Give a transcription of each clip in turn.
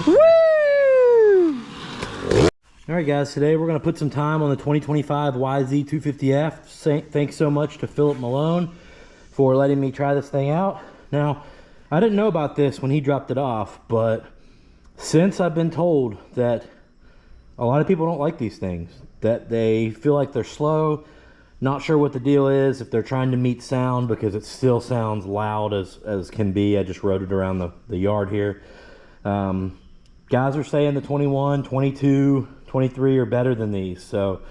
Woo! Alright guys, today we're going to put some time on the 2025 YZ250F. Thanks so much to Philip Malone for letting me try this thing out. Now, I didn't know about this when he dropped it off, but since I've been told that a lot of people don't like these things, that they feel like they're slow, not sure what the deal is, if they're trying to meet sound because it still sounds loud as can be. I just rode it around the yard here. Guys are saying the 21, 22, 23 are better than these. So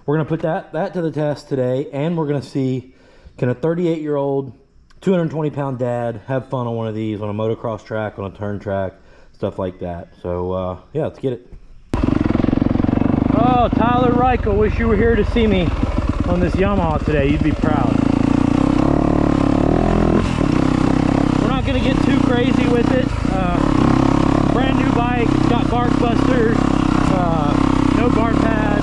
we're going to put that to the test today, and we're going to see, can a 38-year-old, 220-pound dad have fun on one of these on a motocross track, on a turn track, stuff like that. So yeah, let's get it. Oh, Tyler Reich, I wish you were here to see me on this Yamaha today. You'd be proud. We're not going to get too crazy with it. Brand new bike, it's got bark busters, no bar pad.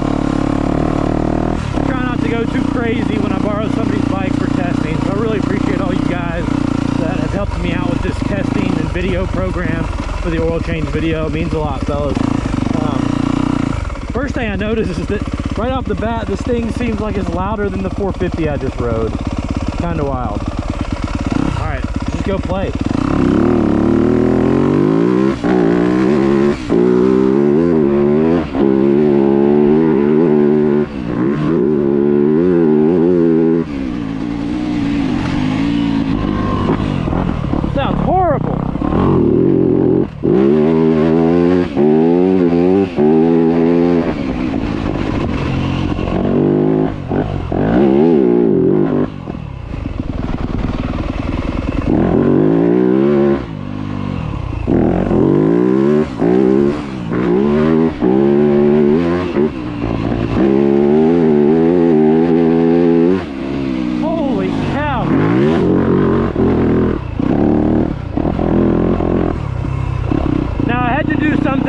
Try not to go too crazy when I borrow somebody's bike for testing. So I really appreciate all you guys that have helped me out with this testing and video program for the oil change video. It means a lot, fellas. First thing I noticed is that right off the bat, this thing seems like it's louder than the 450 I just rode. Kind of wild. All right, let's go play. Sounds horrible.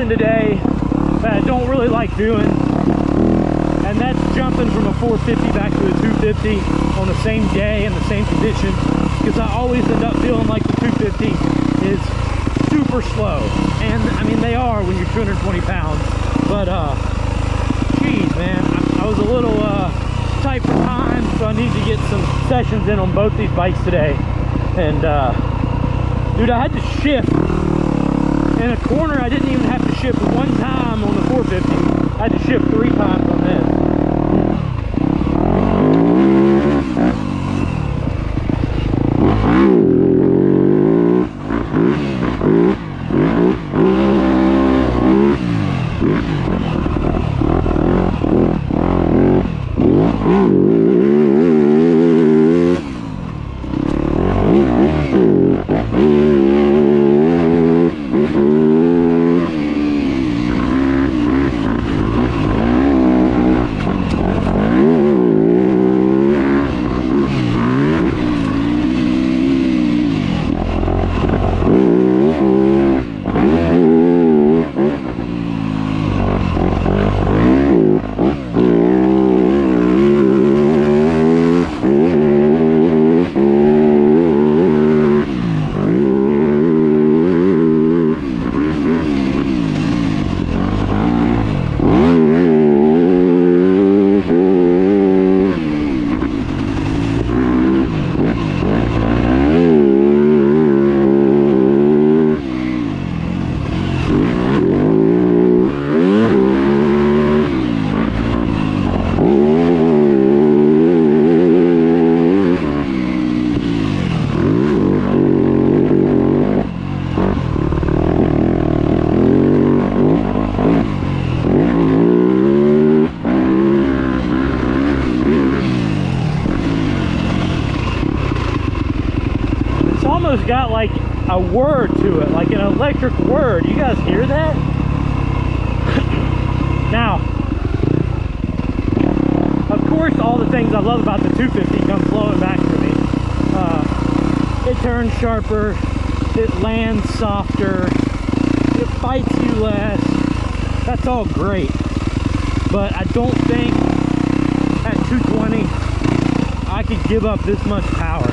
Today that I don't really like doing, and that's jumping from a 450 back to a 250 on the same day in the same conditions, because I always end up feeling like the 250 is super slow, and I mean they are when you're 220 pounds, but geez man, I was a little tight for time, so I need to get some sessions in on both these bikes today. And dude, I had to shift in a corner. I didn't even have to shift one time on the 450. I had to shift 3 times on this. Almost got like a word to it, like an electric word. You guys hear that? Now, of course, all the things I love about the 250 come flowing back to me. It turns sharper, it lands softer, it bites you less. That's all great, but I don't think at 220 I could give up this much power.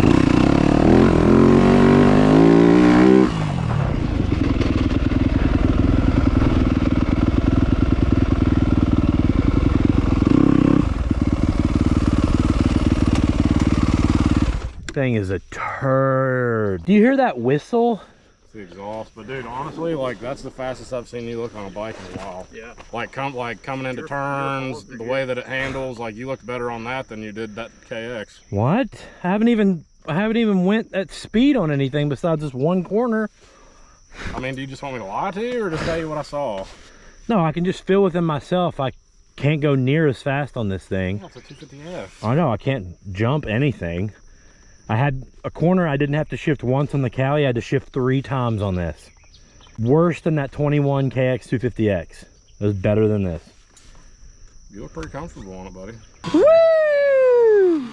thing is a turd. Do you hear that whistle? It's the exhaust, but dude, honestly, like that's the fastest I've seen you look on a bike in a while. Yeah. Like coming into turns, the way that it handles, like you looked better on that than you did that KX. What? I haven't even went at speed on anything besides this one corner. I mean, do you just want me to lie to you or just tell you what I saw? No, I can just feel within myself. I can't go near as fast on this thing. Oh, it's a 250F. I know, I can't jump anything. I had a corner I didn't have to shift once on the Cali. I had to shift 3 times on this. Worse than that 21 KX 250X. It was better than this. You look pretty comfortable on it, buddy. Woo!